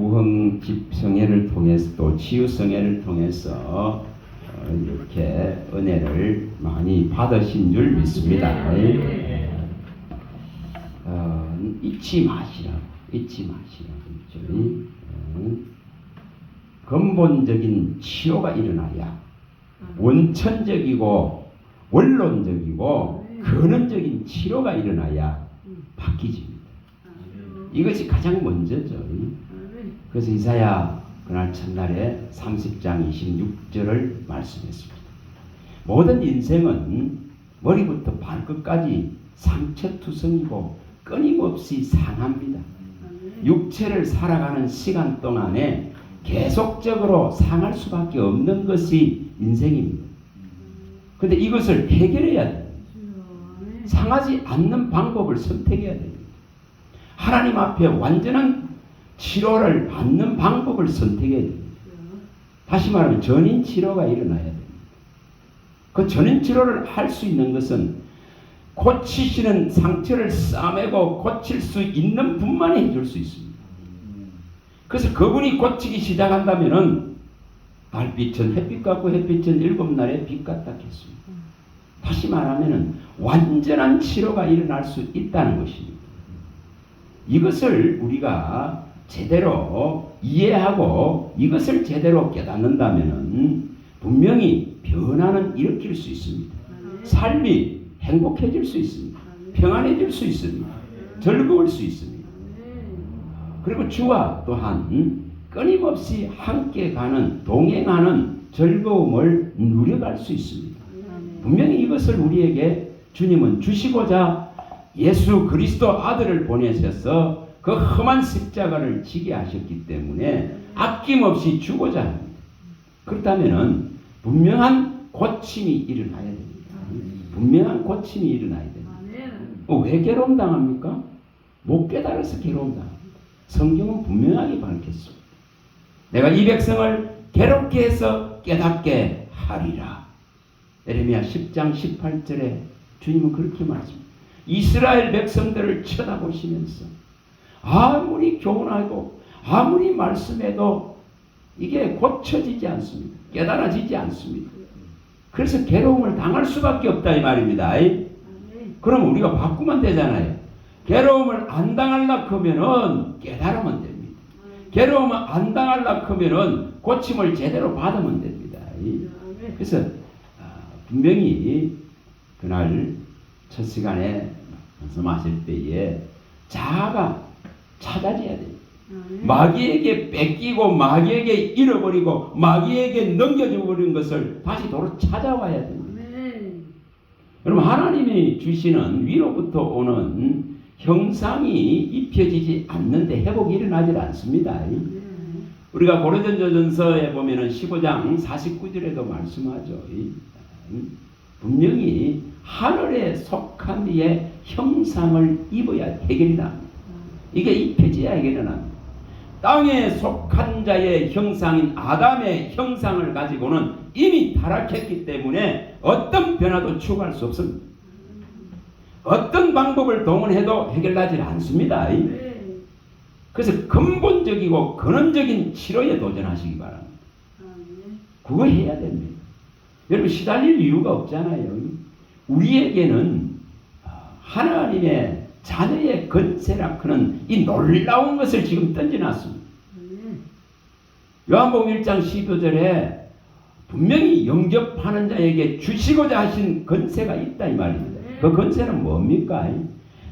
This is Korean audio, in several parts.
부흥 집성회를 통해서 또 치유성회를 통해서 이렇게 은혜를 많이 받으신 줄 믿습니다. 잊지 마시라고. 근본적인 치료가 일어나야 원천적이고 원론적이고 근원적인 치료가 일어나야 바뀌집니다. 이것이 가장 먼저죠. 그래서 이사야 그날 첫날에 30장 26절을 말씀했습니다. 모든 인생은 머리부터 발끝까지 상처투성이고 끊임없이 상합니다. 육체를 살아가는 시간 동안에 계속적으로 상할 수밖에 없는 것이 인생입니다. 그런데 이것을 해결해야 돼요. 상하지 않는 방법을 선택해야 됩니다. 하나님 앞에 완전한 치료를 받는 방법을 선택해야 됩니다. 다시 말하면 전인 치료가 일어나야 됩니다. 그 전인 치료를 할 수 있는 것은 고치시는 상처를 싸매고 고칠 수 있는 분만이 해줄 수 있습니다. 그래서 그분이 고치기 시작한다면은 달빛은 햇빛 같고 햇빛은 일곱 날의 빛 같다 했습니다. 다시 말하면은 완전한 치료가 일어날 수 있다는 것입니다. 이것을 우리가 제대로 이해하고 이것을 제대로 깨닫는다면은 분명히 변화는 일으킬 수 있습니다. 삶이 행복해질 수 있습니다. 평안해질 수 있습니다. 즐거울 수 있습니다. 그리고 주와 또한 끊임없이 함께 가는 동행하는 즐거움을 누려갈 수 있습니다. 분명히 이것을 우리에게 주님은 주시고자 예수 그리스도 아들을 보내셔서 그 험한 십자가를 지게 하셨기 때문에 아낌없이 주고자 합니다. 그렇다면 분명한 고침이 일어나야 됩니다. 분명한 고침이 일어나야 됩니다. 왜 괴로움 당합니까? 못 깨달아서 괴로움 당합니다. 성경은 분명하게 밝혔습니다. 내가 이 백성을 괴롭게 해서 깨닫게 하리라. 예레미야 10장 18절에 주님은 그렇게 말씀합니다. 이스라엘 백성들을 쳐다보시면서 아무리 교훈하고 아무리 말씀해도 이게 고쳐지지 않습니다. 깨달아지지 않습니다. 그래서 괴로움을 당할 수밖에 없다 이 말입니다. 그럼 우리가 바꾸면 되잖아요. 괴로움을 안 당하려고 하면은 깨달으면 됩니다. 괴로움을 안 당하려고 하면은 고침을 제대로 받으면 됩니다. 그래서 분명히 그날 첫 시간에 말씀하실 때에 자아가 찾아져야 돼요. 마귀에게 뺏기고 마귀에게 잃어버리고 마귀에게 넘겨줘버린 것을 다시 도로 찾아와야 됩니다. 여러분 하나님이 주시는 위로부터 오는 형상이 입혀지지 않는데 회복이 일어나지 않습니다. 우리가 고린도전서에 보면은 15장 49절에도 말씀하죠. 분명히 하늘에 속한 이의 형상을 입어야 해결이 납니다. 이게 입혀져야 해결이 납니다. 땅에 속한 자의 형상인 아담의 형상을 가지고는 이미 타락했기 때문에 어떤 변화도 추구할 수 없습니다. 어떤 방법을 동원해도 해결하지 않습니다. 그래서 근본적이고 근원적인 치료에 도전하시기 바랍니다. 그거 해야 됩니다. 여러분 시달릴 이유가 없잖아요. 우리에게는 하나님의 자녀의 건세라 하는 이 놀라운 것을 지금 던져놨습니다. 요한복음 1장 15절에 분명히 영접하는 자에게 주시고자 하신 건세가 있다 이 말입니다. 그 건세는 뭡니까?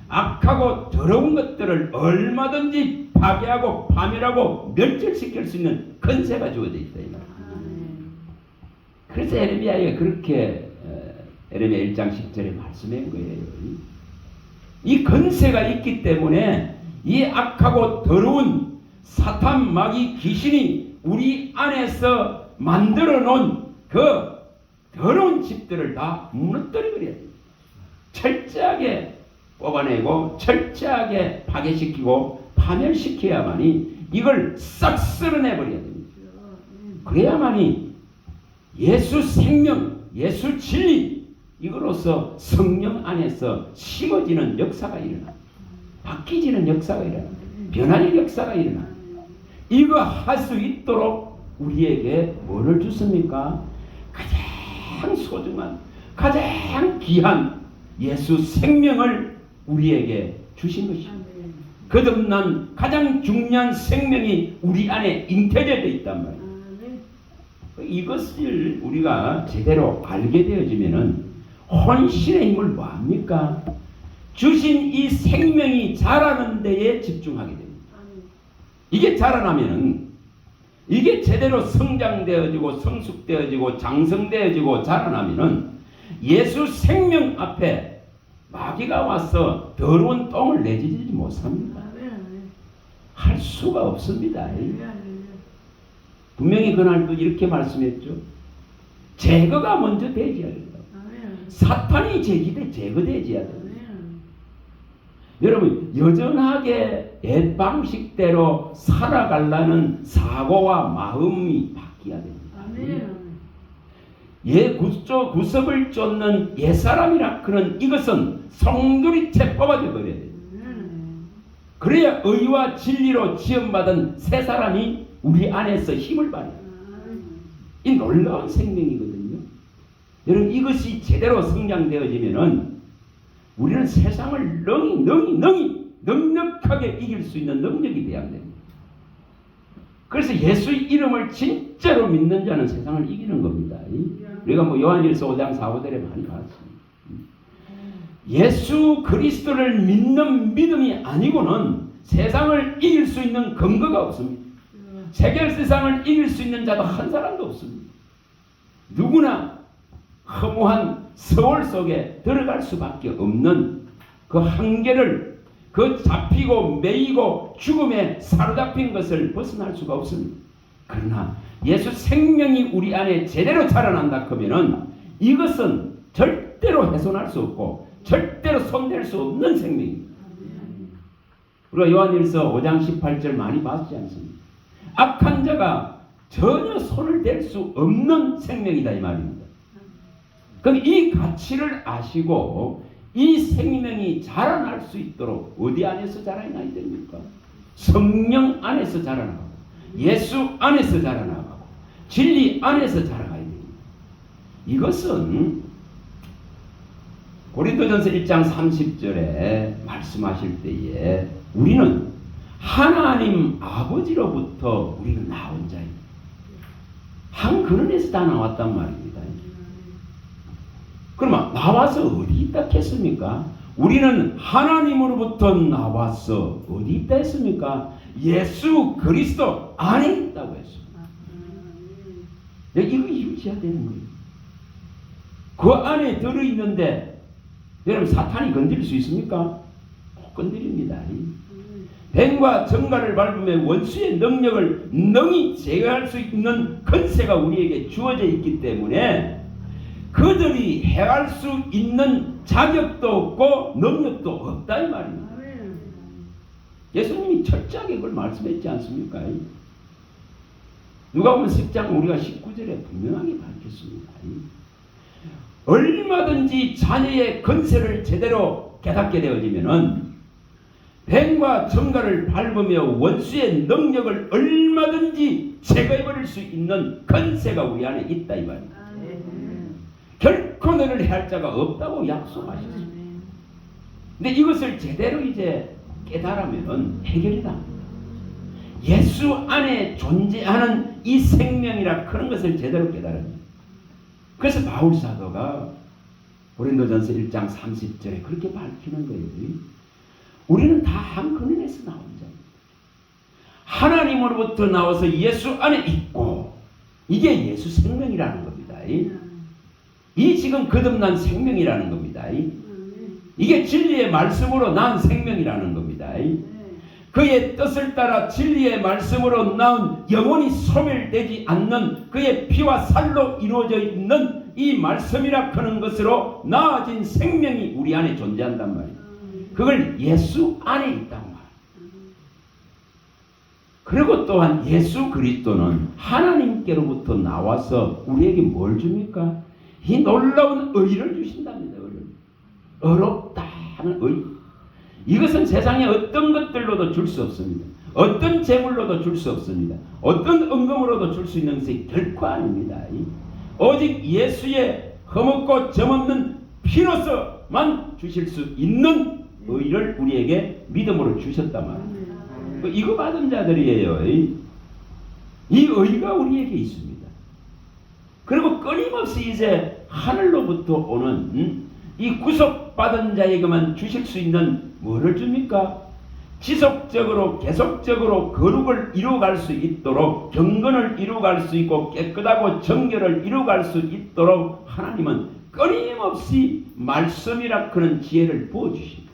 악하고 더러운 것들을 얼마든지 파괴하고 파멸하고 멸절시킬 수 있는 건세가 주어져 있다 이 말입니다. 그래서 에레미야가 그렇게 에레미야 1장 10절에 말씀한 거예요. 이 건세가 있기 때문에 이 악하고 더러운 사탄 마귀 귀신이 우리 안에서 만들어 놓은 그 더러운 집들을 다 무너뜨려 버려야 돼요. 철저하게 뽑아내고 철저하게 파괴시키고 파멸시켜야만이 이걸 싹 쓸어내 버려야 됩니다. 그래야만이 예수 생명, 예수 진리 이거로서 성령 안에서 심어지는 역사가 일어납니다. 바뀌지는 역사가 일어납니다. 변화의 역사가 일어납니다. 이거 할 수 있도록 우리에게 뭐를 줬습니까? 가장 소중한, 가장 귀한 예수 생명을 우리에게 주신 것입니다. 거듭난 가장 중요한 생명이 우리 안에 잉태되어 있단 말이에요. 이것을 우리가 제대로 알게 되어지면은 혼신의 힘을 뭐합니까? 주신 이 생명이 자라는 데에 집중하게 됩니다. 이게 자라나면은 이게 제대로 성장되어지고 성숙되어지고 장성되어지고 자라나면은 예수 생명 앞에 마귀가 와서 더러운 똥을 내지지 못합니다. 할 수가 없습니다. 분명히 그날도 이렇게 말씀했죠. 제거가 먼저 되어야 된다. 사탄이 제거되어야 된다. 여러분, 여전하게 옛 방식대로 살아가려는 사고와 마음이 바뀌어야 됩니다. 구석을 쫓는 옛사람이라 그런 이것은 성두리째 뽑아져 버려야 돼요. 그래야 의와 진리로 지음받은 새 사람이 우리 안에서 힘을 발휘해요. 이 놀라운 생명이거든요. 여러분, 이것이 제대로 성장되어지면은 우리는 세상을 능히 넉넉하게 이길 수 있는 능력이 돼야 됩니다. 그래서 예수의 이름을 진짜로 믿는 자는 세상을 이기는 겁니다. 우리가 요한일서 5장 4, 5절에 많이 봤습니다. 예수 그리스도를 믿는 믿음이 아니고는 세상을 이길 수 있는 근거가 없습니다. 세계세상을 이길 수 있는 자도 한 사람도 없습니다. 누구나 허무한 서울 속에 들어갈 수밖에 없는 그 한계를, 그 잡히고 매이고 죽음에 사로잡힌 것을 벗어날 수가 없습니다. 그러나 예수 생명이 우리 안에 제대로 자라난다 하면은 이것은 절대로 훼손할 수 없고 절대로 손댈 수 없는 생명입니다. 우리가 요한일서 5장 18절 많이 봤지 않습니까? 악한 자가 전혀 손을 댈 수 없는 생명이다 이 말입니다. 그럼 이 가치를 아시고 이 생명이 자라날 수 있도록 어디 안에서 자라나야 됩니까? 성령 안에서 자라나고 예수 안에서 자라나고 진리 안에서 자라가야 됩니다. 이것은 고린도전서 1장 30절에 말씀하실 때에 우리는 하나님 아버지로부터 우리는 나온 자입니다. 한 근원에서 다 나왔단 말입니다. 그러면 나와서 어디 있다 했습니까? 우리는 하나님으로부터 나와서 어디 있다 했습니까? 예수 그리스도 안에 있다고 했습니다. 이거 이루셔야 되는 거예요. 그 안에 들어있는데 여러분 사탄이 건드릴 수 있습니까? 못 건드립니다. 뱀과 정갈을 밟으면 원수의 능력을 능히 제거할 수 있는 권세가 우리에게 주어져 있기 때문에 그들이 해할 수 있는 자격도 없고 능력도 없다 이 말입니다. 예수님이 철저하게 그걸 말씀했지 않습니까? 누가 보면 10장 우리가 19절에 분명하게 밝혔습니다. 얼마든지 자녀의 권세를 제대로 깨닫게 되어지면은 뱀과 정갈을 밟으며 원수의 능력을 얼마든지 제거해버릴 수 있는 권세가 우리 안에 있다 이 말입니다. 결코 너를 해할 자가 없다고 약속하셨습니다. 근데 이것을 제대로 이제 깨달으면 해결이다. 예수 안에 존재하는 이 생명이라 그런 것을 제대로 깨달습니다. 그래서 바울 사도가 고린도전서 1장 30절에 그렇게 밝히는 거예요. 우리는 다 한 근원에서 나온 자입니다. 하나님으로부터 나와서 예수 안에 있고 이게 예수 생명이라는 겁니다. 이 지금 거듭난 생명이라는 겁니다. 이게 진리의 말씀으로 난 생명이라는 겁니다. 그의 뜻을 따라 진리의 말씀으로 낳은 영원히 소멸되지 않는 그의 피와 살로 이루어져 있는 이 말씀이라 하는 것으로 나아진 생명이 우리 안에 존재한단 말이에요. 그걸 예수 안에 있단 말이에요. 그리고 또한 예수 그리스도는 하나님께로부터 나와서 우리에게 뭘 줍니까? 이 놀라운 의를 주신답니다. 의롭다 하는 의. 이것은 세상에 어떤 것들로도 줄 수 없습니다. 어떤 재물로도 줄 수 없습니다. 어떤 은금으로도 줄 수 있는 것이 결코 아닙니다. 오직 예수의 흠없고 점없는 피로서만 주실 수 있는 의를 우리에게 믿음으로 주셨단 말입니다. 이거 받은 자들이에요. 이 의가 우리에게 있습니다. 그리고 끊임없이 이제 하늘로부터 오는 이 구속받은 자에게만 주실 수 있는 뭐를 줍니까? 지속적으로 계속적으로 거룩을 이루어갈 수 있도록 경건을 이루어갈 수 있고 깨끗하고 정결을 이루어갈 수 있도록 하나님은 끊임없이 말씀이라 그런 지혜를 부어주십니다.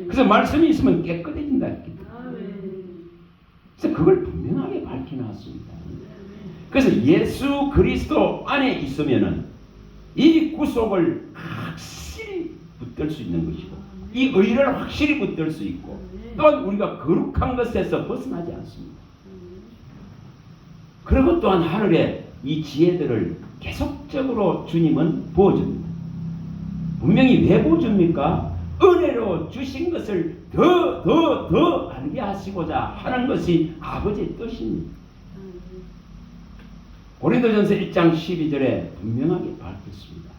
그래서 말씀이 있으면 깨끗해진다. 그래서 그걸 분명하게 밝혀놨습니다. 그래서 예수 그리스도 안에 있으면은 이 구속을 확실히 붙들 수 있는 것이고 이 의를 확실히 붙들 수 있고 또한 우리가 거룩한 것에서 벗어나지 않습니다. 그리고 또한 하늘에 이 지혜들을 계속적으로 주님은 부어줍니다. 분명히 왜 부어줍니까? 은혜로 주신 것을 더 알게 하시고자 하는 것이 아버지의 뜻입니다. 고린도전서 1장 12절에 분명하게 밝혔습니다.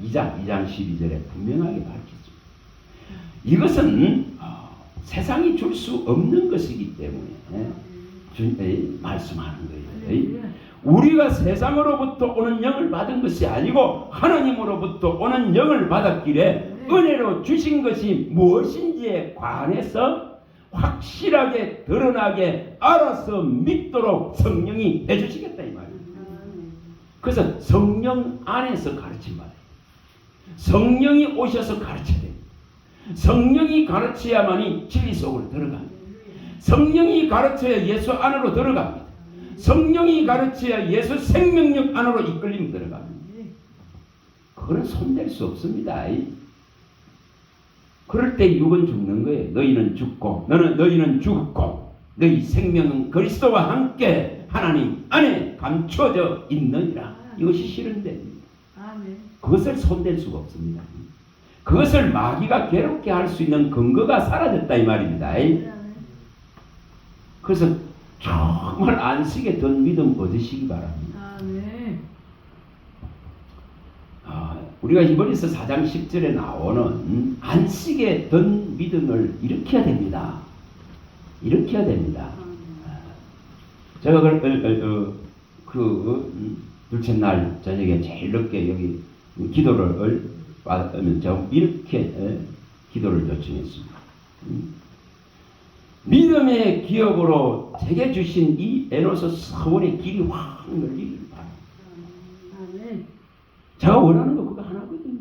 2장 12절에 분명하게 밝혔습니다. 이것은 세상이 줄 수 없는 것이기 때문에 말씀하는 거예요. 우리가 세상으로부터 오는 영을 받은 것이 아니고 하나님으로부터 오는 영을 받았기에 은혜로 주신 것이 무엇인지에 관해서 확실하게 드러나게 알아서 믿도록 성령이 해주시겠다 이 말이에요. 그래서 성령 안에서 가르친 말이에요. 성령이 오셔서 가르쳐야 됩니다. 성령이 가르쳐야만이 진리 속으로 들어갑니다. 성령이 가르쳐야 예수 안으로 들어갑니다. 성령이 가르쳐야 예수 생명력 안으로 이끌림 들어갑니다. 그건 손댈 수 없습니다. 그럴 때 육은 죽는 거예요. 너희는 죽고 너희는 죽었고 너희 생명은 그리스도와 함께 하나님 안에 감추어져 있느니라. 이것이 실현됩니다. 그것을 손댈 수가 없습니다. 그것을 마귀가 괴롭게 할 수 있는 근거가 사라졌다 이 말입니다. 그래서 정말 안식에 든 믿음 얻으시기 바랍니다. 우리가 히브리서 4장 10절에 나오는 안식에 든 믿음을 일으켜야 됩니다. 일으켜야 됩니다. 제가 둘째 날 저녁에 제일 늦게 여기 기도를 받으면 이렇게 기도를 요청했습니다. 믿음의 기업으로 제게 주신 이 에노스 사원의 길이 확 열리길 바랍니다. 제가 원하는 거 그거 하나거든요.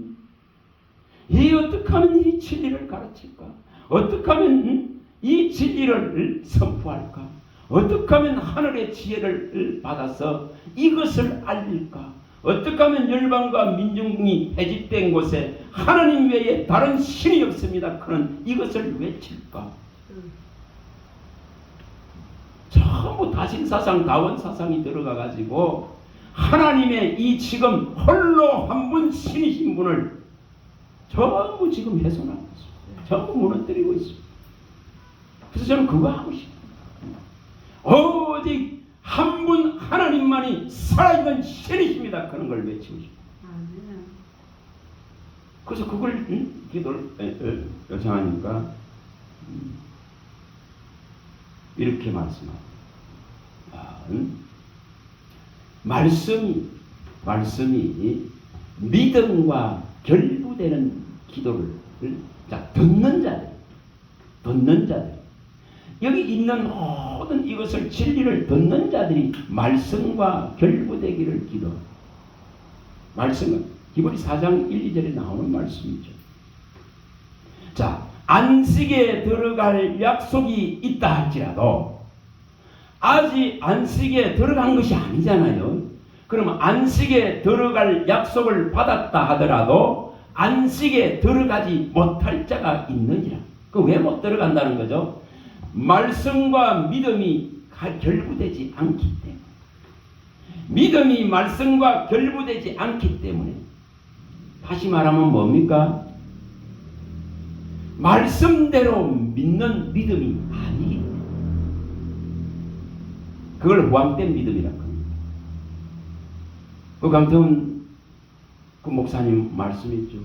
어떻게 하면 이 진리를 가르칠까? 어떻게 하면 이 진리를 선포할까? 어떻게 하면 하늘의 지혜를 받아서 이것을 알릴까? 어떻게 하면 열방과 민중이 해집된 곳에 하나님 외에 다른 신이 없습니다. 그런 이것을 외칠까? 전부 다신사상 다원사상이 들어가가지고 하나님의 이 지금 홀로 한 분 신이신 분을 전부 지금 훼손하고 있습니다. 전부 무너뜨리고 있습니다. 그래서 저는 그거 하고 싶어요. 오직 한 분 하나님만이 살아있는 신이십니다. 그런 걸 외치고 싶어요. 그래서 그걸 기도를 요청하니까 이렇게 말씀합니다. 말씀이 믿음과 결부되는 기도를 듣는 자들 여기 있는 모든 이것을 진리를 듣는 자들이 말씀과 결부되기를 기도. 말씀은 히브리 4장 1, 2절에 나오는 말씀이죠. 자, 안식에 들어갈 약속이 있다 할지라도 아직 안식에 들어간 것이 아니잖아요. 그러면 안식에 들어갈 약속을 받았다 하더라도 안식에 들어가지 못할 자가 있느니라. 그 왜 못 들어간다는 거죠? 말씀과 믿음이 결부되지 않기 때문에. 믿음이 말씀과 결부되지 않기 때문에. 다시 말하면 뭡니까? 말씀대로 믿는 믿음이 아니기 때문에. 그걸 후함된 믿음이라고 합니다. 그 강태훈 그 목사님 말씀있죠.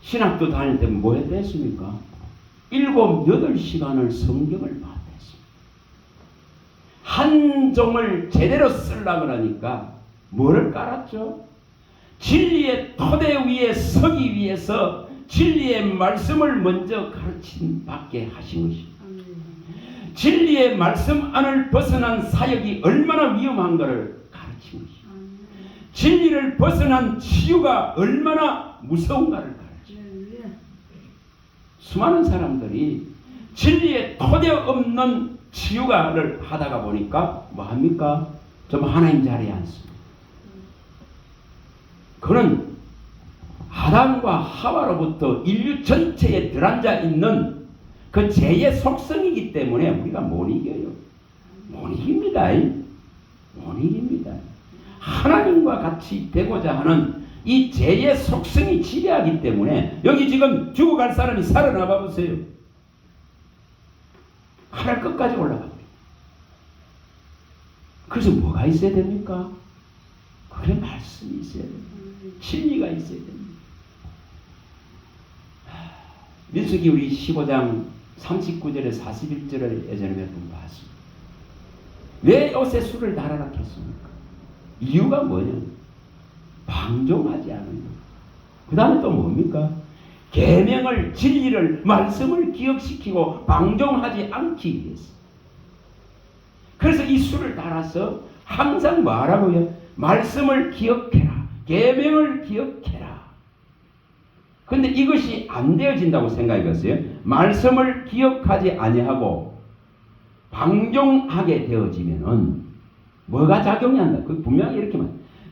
신학교 다닐 때 뭐 했습니까? 7, 8시간을 성경을 봤습니다. 한 종을 제대로 쓰려고 하니까 뭐를 깔았죠? 진리의 토대 위에 서기 위해서 진리의 말씀을 먼저 가르친 받게 하신 것입니다. 진리의 말씀 안을 벗어난 사역이 얼마나 위험한가를 가르친 것입니다. 진리를 벗어난 치유가 얼마나 무서운가를 가르칩니다. 수많은 사람들이 진리의 토대 없는 치유가를 하다가 보니까 뭐합니까? 좀 하나님 자리에 앉습니다. 그는 아담과 하와로부터 인류 전체에 들어앉아 있는 그 죄의 속성이기 때문에 우리가 못 이겨요. 못 이깁니다. 못 이깁니다. 하나님과 같이 되고자 하는 이 죄의 속성이 지배하기 때문에 여기 지금 죽어갈 사람이 살아나봐 보세요. 하늘 끝까지 올라가 버려요. 그래서 뭐가 있어야 됩니까? 그래 말씀이 있어야 됩니다. 진리가 있어야 됩니다. 민수기 우리 15장 39절에 41절을 예전에 몇 번 봤습니다. 왜 요새 술을 달아라 했습니까? 이유가 뭐냐? 방종하지 않은 것. 그 다음에 또 뭡니까? 계명을, 진리를, 말씀을 기억시키고 방종하지 않기 위해서. 그래서 이 술을 달아서 항상 뭐하라고요? 말씀을 기억해라. 계명을 기억해라. 근데 이것이 안 되어진다고 생각해 보세요. 말씀을 기억하지 아니하고 방종하게 되어지면은 뭐가 작용이 한다. 그 분명히 이렇게 말.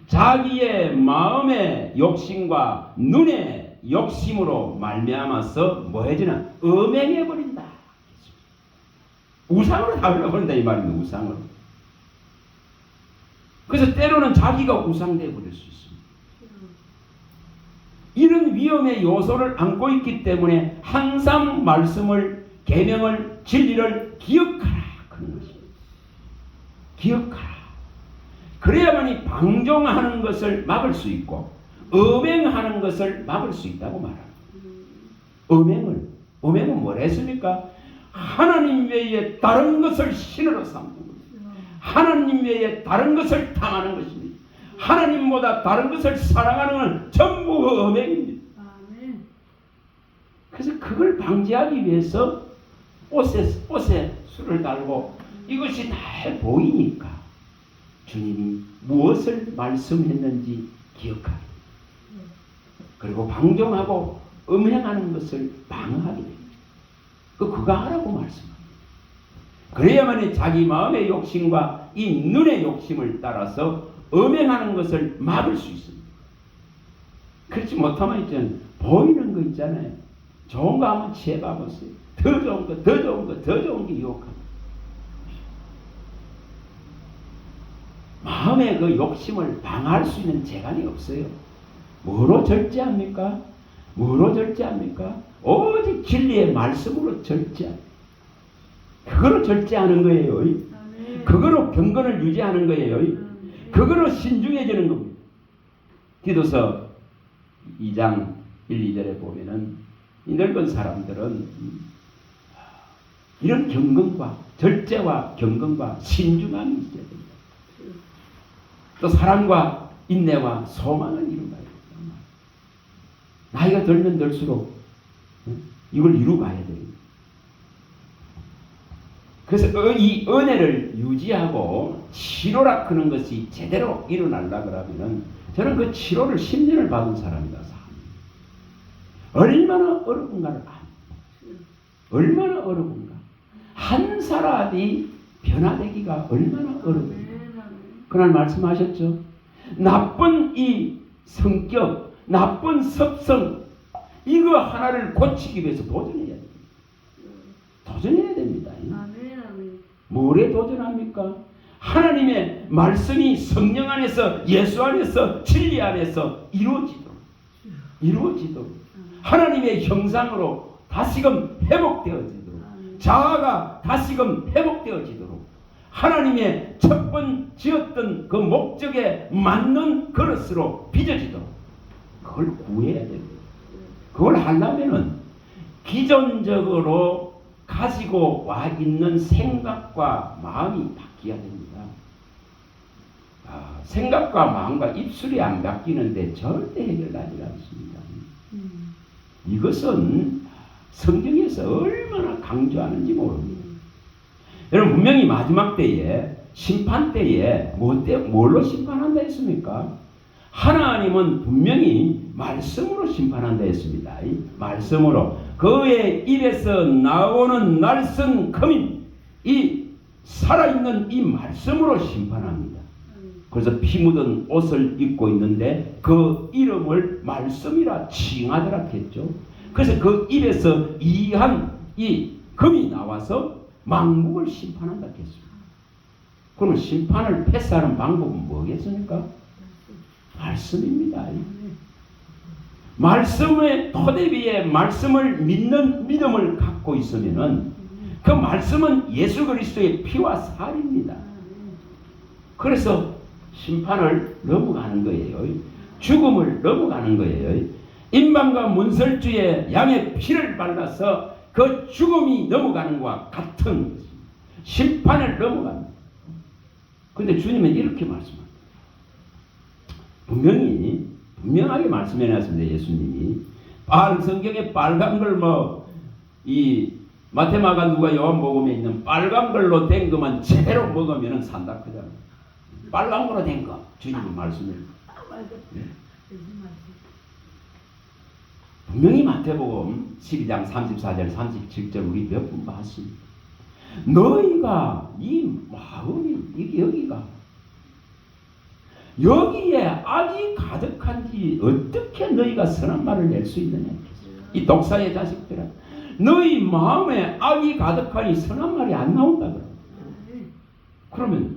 자기의 마음의 욕심과 눈의 욕심으로 말미암아서 뭐 해지나 음행해 버린다. 우상으로 다 흘러버린다 이 말입니다. 우상으로. 그래서 때로는 자기가 우상되어 버릴 수 있습니다. 이런 위험의 요소를 안고 있기 때문에 항상 말씀을, 계명을, 진리를 기억하라 그런 것입니다. 기억하라. 그래야만이 방종하는 것을 막을 수 있고 음행하는 것을 막을 수 있다고 말합니다. 음행은 뭘 했습니까? 하나님 외에 다른 것을 신으로 삼는 것입니다. 하나님 외에 다른 것을 탐하는 것입니다. 하나님보다 다른 것을 사랑하는 건 전부 음행입니다. 그래서 그걸 방지하기 위해서 옷에 술을 달고 이것이 다 보이니까 주님이 무엇을 말씀했는지 기억하게 그리고 방종하고 음행하는 것을 방어하게 됩니다. 그거 하라고 말씀합니다. 그래야만이 자기 마음의 욕심과 이 눈의 욕심을 따라서 음행하는 것을 막을 수 있습니다. 그렇지 못하면 이제 보이는 거 있잖아요. 좋은 거 한번 취해봐 보세요. 더 좋은 거, 더 좋은 거, 더 좋은 게 유혹합니다. 마음의 그 욕심을 방어할 수 있는 재간이 없어요. 뭐로 절제합니까? 뭐로 절제합니까? 오직 진리의 말씀으로 절제합니다. 그거로 절제하는 거예요. 그거로 경건을 유지하는 거예요. 그거로 신중해지는 겁니다. 디도서 2장 1, 2절에 보면은 이 넓은 사람들은 이런 경건과 절제와 경건과 신중함이 있어야 됩니다. 또 사랑과 인내와 소망을 이루어야 됩니다. 나이가 들면 들수록 이걸 이루어가야 됩니다. 그래서 이 은혜를 유지하고 치료라 그런 것이 제대로 일어나려고 그러면은 저는 그 치료를 10년을 받은 사람이라서 얼마나 어려운가를 압니다. 얼마나 어려운가. 한 사람이 변화되기가 얼마나 어려운가. 그날 말씀하셨죠. 나쁜 이 성격, 나쁜 습성 이거 하나를 고치기 위해서 도전해야 됩니다. 도전해야 됩니다. 뭐에 도전합니까? 하나님의 말씀이 성령 안에서 예수 안에서 진리 안에서 이루어지도록 하나님의 형상으로 다시금 회복되어지도록 자아가 다시금 회복되어지도록 하나님의 첫 번 지었던 그 목적에 맞는 그릇으로 빚어지도록 그걸 구해야 됩니다. 그걸 하려면은 기존적으로 가지고 와 있는 생각과 마음이 바뀌어야 됩니다. 생각과 마음과 입술이 안 바뀌는데 절대 해결하지 않습니다. 이것은 성경에서 얼마나 강조하는지 모릅니다. 여러분 분명히 마지막 때에 심판 때에 뭘로 심판한다 했습니까? 하나님은 분명히 말씀으로 심판한다 했습니다. 말씀으로 그의 입에서 나오는 날선 금인 이 살아있는 이 말씀으로 심판합니다. 그래서 피 묻은 옷을 입고 있는데 그 이름을 말씀이라 칭하더라 했죠. 그래서 그 입에서 이한 이 금이 나와서 만국을 심판한다 했습니다. 그러면 심판을 패스하는 방법은 뭐겠습니까? 말씀입니다. 말씀의 토대 위에 말씀을 믿는 믿음을 갖고 있으면은 그 말씀은 예수 그리스도의 피와 살입니다. 그래서 심판을 넘어가는 거예요. 죽음을 넘어가는 거예요. 인방과 문설주에 양의 피를 발라서 그 죽음이 넘어가는 것과 같은 심판을 넘어갑니다. 그런데 주님은 이렇게 말씀합니다. 분명하게 말씀해놨습니다. 예수님이 성경에 빨간 걸 이 마테마가 누가 요한복음에 있는 빨간 걸로 된 것만 제대로 먹으면 산다 그잖아. 빨간 거로 된 거 주님이 말씀을 분명히 마태복음 12장 34절 37절 우리 몇 번 봤습니다. 너희가 이 마음이 여기에 악이 가득한지 어떻게 너희가 선한 말을 낼 수 있느냐. 이 독사의 자식들아, 너희 마음에 악이 가득하니 선한 말이 안 나온다. 그러면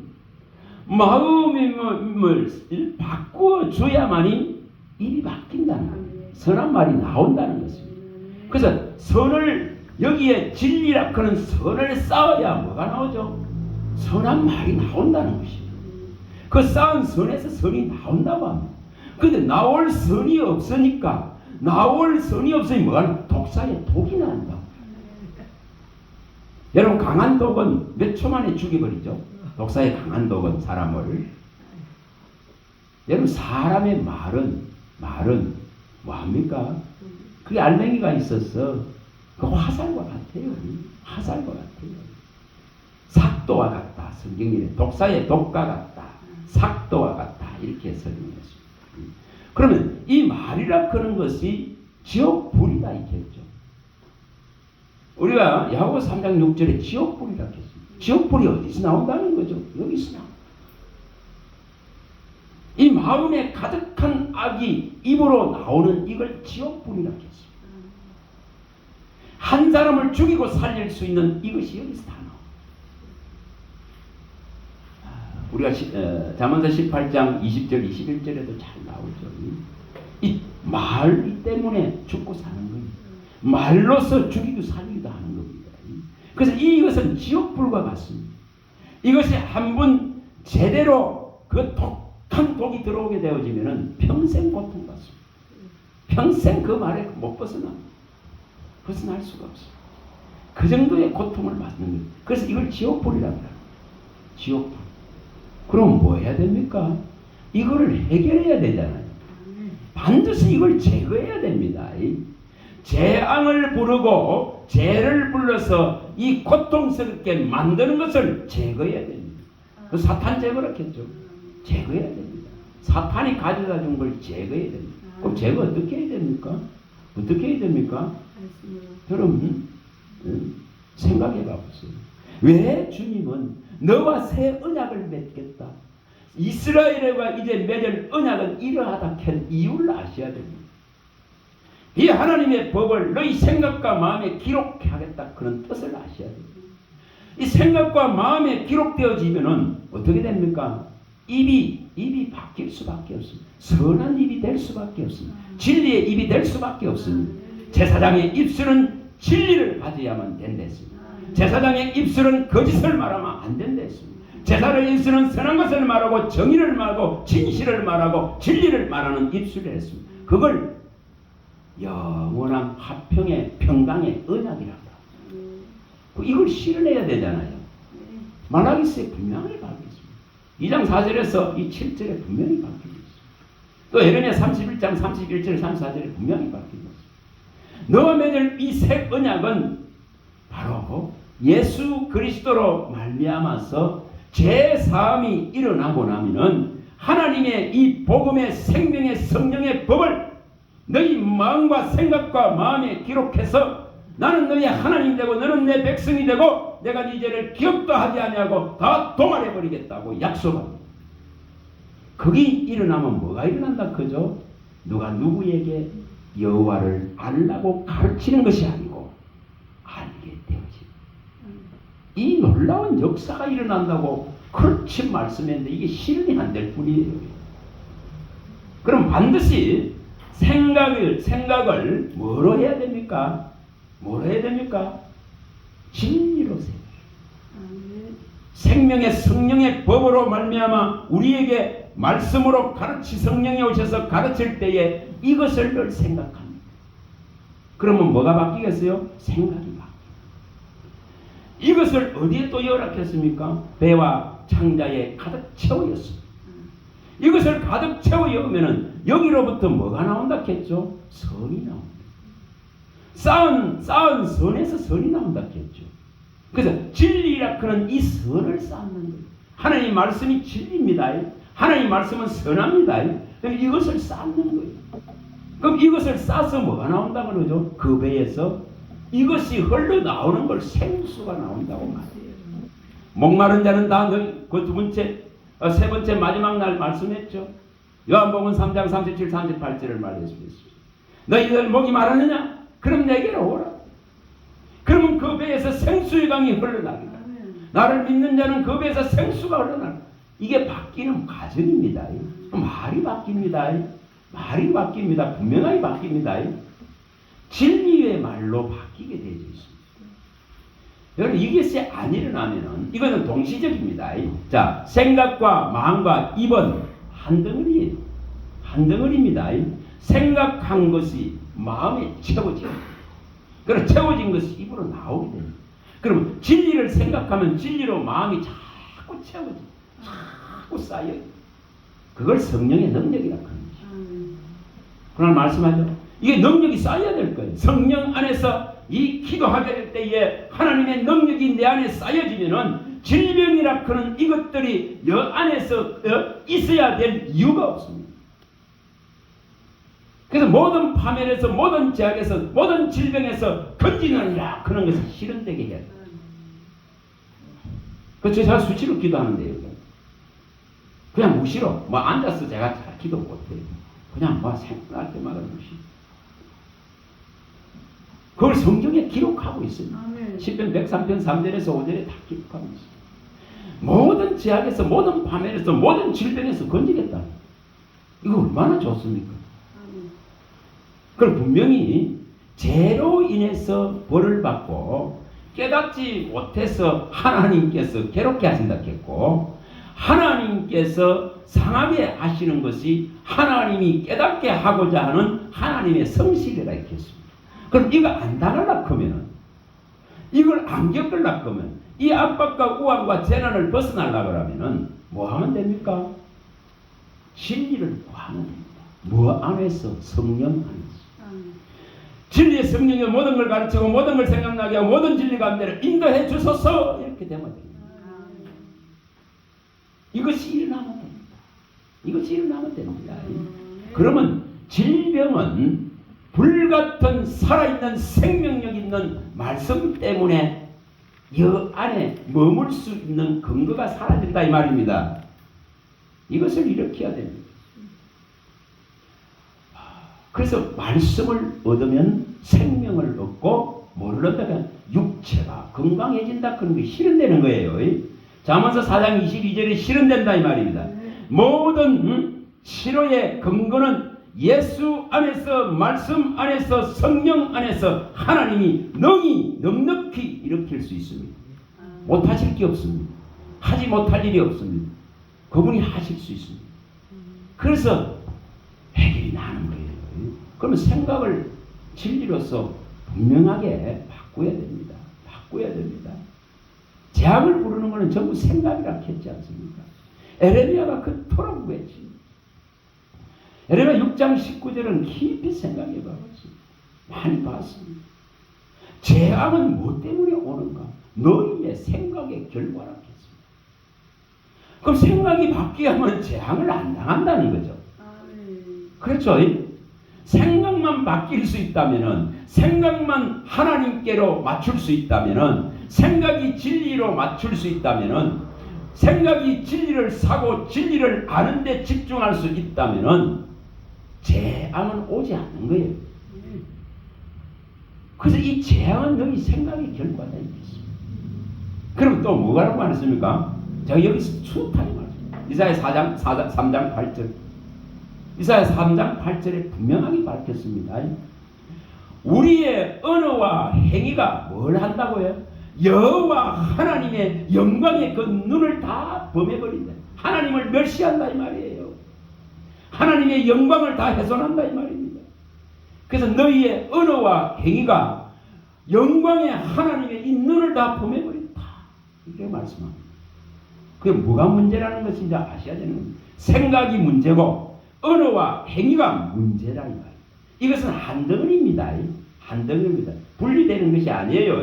마음을 바꾸어 줘야만이 일이 바뀐다는 거예요. 선한 말이 나온다는 것입니다. 그래서 선을 여기에 진리라 그런 선을 쌓아야 뭐가 나오죠? 선한 말이 나온다는 것입니다. 그 쌓은 선에서 선이 나온다고 합니다. 그런데 나올 선이 없으니까 뭐가 독사의 독이 난다. 여러분 강한 독은 몇 초 만에 죽여버리죠. 독사의 강한 독은 사람을. 여러분 사람의 말은 뭐합니까? 그게 알맹이가 있어서 그 화살과 같아요. 삭도와 같다. 성경에 독사의 독과 같다. 삭도와 같다. 이렇게 설명했습니다. 그러면 이 말이라 그런 것이 지옥불이다 이렇겠죠. 우리가 야고보서 3장 6절에 지옥불이라 했습니다. 지옥불이 어디서 나온다는 거죠? 여기서 나옵니다. 이 마음에 가득한 악이 입으로 나오는 이걸 지옥불이라 했습니다. 한 사람을 죽이고 살릴 수 있는 이것이 여기서 다 나옵니다. 우리가 잠언서 18장 20절 21절에도 잘 나오죠. 이 말 때문에 죽고 사는 거예요. 말로서 죽이고 살리기도 하는 겁니다. 그래서 이것은 지옥불과 같습니다. 이것이 한번 제대로 그 독한 독이 들어오게 되어지면은 평생 고통받습니다. 평생 그 말에 못 벗어날 수가 없어요. 그 정도의 고통을 받는 거예요. 그래서 이걸 지옥불이라고 해요. 지옥불. 그럼 뭐 해야 됩니까? 이거를 해결해야 되잖아요. 반드시 이걸 제거해야 됩니다. 재앙을 부르고 죄를 불러서 이 고통스럽게 만드는 것을 제거해야 됩니다. 사탄 제거라겠죠. 제거해야 됩니다. 사탄이 가져다 준 걸 제거해야 됩니다. 그럼 제거 어떻게 해야 됩니까? 여러분 생각해 봐보세요. 왜 주님은 너와 새 언약을 맺겠다. 이스라엘과 이제 맺을 언약은 이러하다 캔 이유를 아셔야 됩니다. 이 하나님의 법을 너희 생각과 마음에 기록하겠다 그런 뜻을 아셔야 됩니다. 이 생각과 마음에 기록되어지면은 어떻게 됩니까? 입이 바뀔 수밖에 없습니다. 선한 입이 될 수밖에 없습니다. 진리의 입이 될 수밖에 없습니다. 제사장의 입술은 진리를 가져야만 된다 했습니다. 제사장의 입술은 거짓을 말하면 안 된다 했습니다. 제사를 일수는 선한 것을 말하고 정의를 말하고 진실을 말하고 진리를 말하는 입술을 했습니다. 그걸 영원한 화평의 평강의 언약이라고. 이걸 실현해야 되잖아요. 말라기서에 분명히 밝혀있습니다. 2장 4절에서 이 7절에 분명히 밝혀져 있습니다. 또 에레미야 31장 31절 34절에 분명히 밝혀져 있습니다. 너와 맺을 이 새 언약은 바로 예수 그리스도로 말미암아서 죄사함이 일어나고 나면은 하나님의 이 복음의 생명의 성령의 법을 너희 마음과 생각과 마음에 기록해서 나는 너희 하나님 되고 너는 내 백성이 되고 내가 네 죄를 기억도 하지 아니하고 다 도말해 버리겠다고 약속합니다. 그게 일어나면 뭐가 일어난다 그죠? 누가 누구에게 여호와를 알라고 가르치는 것이 아니고 알게 되어집니다. 이 놀라운 역사가 일어난다고 그렇게 말씀했는데 이게 실현이 안 될 뿐이에요. 그럼 반드시 생각을 뭐로 해야 됩니까? 뭐로 해야 됩니까? 진리로 생명의 성령의 법으로 말미암아 우리에게 말씀으로 성령이 오셔서 가르칠 때에 이것을 늘 생각합니다. 그러면 뭐가 바뀌겠어요? 생각이 바뀌어요. 이것을 어디에 또 열악했습니까? 배와 창자에 가득 채워였습니다. 이것을 가득 채워여으면은 여기로부터 뭐가 나온다 했죠? 선이 나옵니다. 쌓은 선에서 선이 나온다 했죠. 그래서 진리라 그는 이 선을 쌓는 거예요. 하나님 말씀이 진리입니다. 하나님 말씀은 선합니다. 그럼 이것을 쌓는 거예요. 그럼 이것을 쌓아서 뭐가 나온다 그러죠? 그 배에서 이것이 흘러나오는 걸 생수가 나온다고 말해요. 목마른 자는 다 그 세 번째 마지막 날 말씀했죠. 요한복음 3장 37, 38절을 말했습니다. 너희들 목이 마르느냐? 그럼 내게로 오라. 그러면 그 배에서 생수의 강이 흘러나간다. 나를 믿는 자는 그 배에서 생수가 흘러나간다. 이게 바뀌는 과정입니다. 말이 바뀝니다. 말이 바뀝니다. 분명하게 바뀝니다. 진리의 말로 바뀌게 되어 있습니다. 여러분 이것이 안 일어나면은 이거는 동시적입니다. 자, 생각과 마음과 입은 한 덩어리예요. 한 덩어리입니다. 생각한 것이 마음에 채워져요. 그럼 채워진 것이 입으로 나오게 됩니다. 그럼 진리를 생각하면 진리로 마음이 자꾸 채워져요. 자꾸 쌓여요. 그걸 성령의 능력이라고 하는 거죠. 그러나 말씀하죠. 이게 능력이 쌓여야 될 거예요. 성령 안에서 이 기도하게 될 때에 하나님의 능력이 내 안에 쌓여지면은 질병이라 하는 이것들이 여 안에서 있어야 될 이유가 없습니다. 그래서 모든 파멸에서 모든 제약에서 모든 질병에서 건지느니라 그런 것을 실현되게 해야 돼요. 그래서 제가 수시로 기도하는데요. 그냥 무시로 앉아서 제가 잘 기도 못해요. 그냥 생각할 때마다 무시. 그걸 성경에 기록하고 있습니다. 시편 103편 3절에서 5절에 다 기록하고 있습니다. 모든 제약에서 모든 파멸에서 모든 질병에서 건지겠다. 이거 얼마나 좋습니까? 그럼 분명히 죄로 인해서 벌을 받고 깨닫지 못해서 하나님께서 괴롭게 하신다 했고 하나님께서 상하게 하시는 것이 하나님이 깨닫게 하고자 하는 하나님의 성실이라 했습니다. 그럼 이거 안 당하려고 하면은 이걸 안 겪으려고 하면 이 압박과 우환과 재난을 벗어나려고 하면은 뭐 하면 됩니까? 진리를 구하면 됩니다. 뭐 안에서? 성령 안에서. 진리의 성령이 모든 걸 가르치고 모든 걸 생각나게 하고 모든 진리 가운데를 인도해 주소서 이렇게 되면 됩니다. 이것이 일어나면 됩니다. 이것이 일어나면 됩니다. 그러면 질병은 불같은 살아있는 생명력 있는 말씀 때문에 이 안에 머물 수 있는 근거가 사라진다 이 말입니다. 이것을 일으켜야 됩니다. 그래서 말씀을 얻으면 생명을 얻고 뭐를 얻다가 육체가 건강해진다 그런 게 실현되는 거예요. 잠언서 4장 22절에 실현된다 이 말입니다. 모든 치료의 근거는 예수 안에서 말씀 안에서 성령 안에서 하나님이 능히 넉넉히 일으킬 수 있습니다. 못하실 게 없습니다. 하지 못할 일이 없습니다. 그분이 하실 수 있습니다. 그래서 해결이 나는 거예요. 그러면 생각을 진리로서 분명하게 바꿔야 됩니다. 바꿔야 됩니다. 재앙을 부르는 것은 전부 생각이라 했지 않습니까? 에레미야가 그토록 구했지. 에레미야 6장 19절은 깊이 생각해 봐봤습니다. 많이 봤습니다. 재앙은 뭐 때문에 오는가? 너희의 생각의 결과라 했습니다. 그럼 생각이 바뀌면 재앙을 안 당한다는 거죠. 그렇죠? 생각만 바뀔 수 있다면은, 생각만 하나님께로 맞출 수 있다면은, 생각이 진리로 맞출 수 있다면은, 생각이 진리를 사고 진리를 아는 데 집중할 수 있다면은 재앙은 오지 않는 거예요. 그래서 이 재앙은 너희 생각의 결과다 이겠습니다. 그럼 또 뭐라고 말했습니까? 제가 여기 수타이 말했습니다. 이사야 3장 8절. 이사야 3장 8절에 분명하게 밝혔습니다. 우리의 언어와 행위가 뭘 한다고요? 여호와 하나님의 영광의 그 눈을 다 범해버린다. 하나님을 멸시한다 이 말이에요. 하나님의 영광을 다 훼손한다 이 말입니다. 그래서 너희의 언어와 행위가 영광의 하나님의 이 눈을 다 범해버린다. 이렇게 말씀합니다. 그게 뭐가 문제라는 것인지 아셔야 되는 겁니다. 생각이 문제고 언어와 행위가 문제라 이 말이에요. 이것은 한 덩어리입니다. 한 덩어리입니다. 분리되는 것이 아니에요.